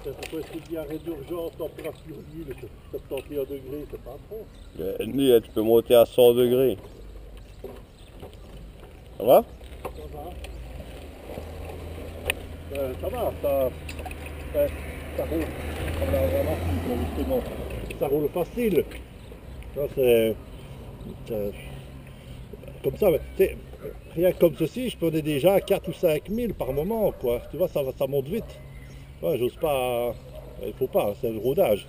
Pourquoi est-ce qu'il dit arrêt d'urgence, température d'huile, 71 degrés, c'est pas trop. Lui, tu peux monter à 100 degrés. Ça va? Ça va. Ça va, ça roule. Justement, ça roule facile. Ça, comme ça, rien que comme ceci, je prenais déjà 4 ou 5 000 par moment, quoi. Tu vois, ça monte vite. Ouais, j'ose pas, il faut pas, c'est le rodage.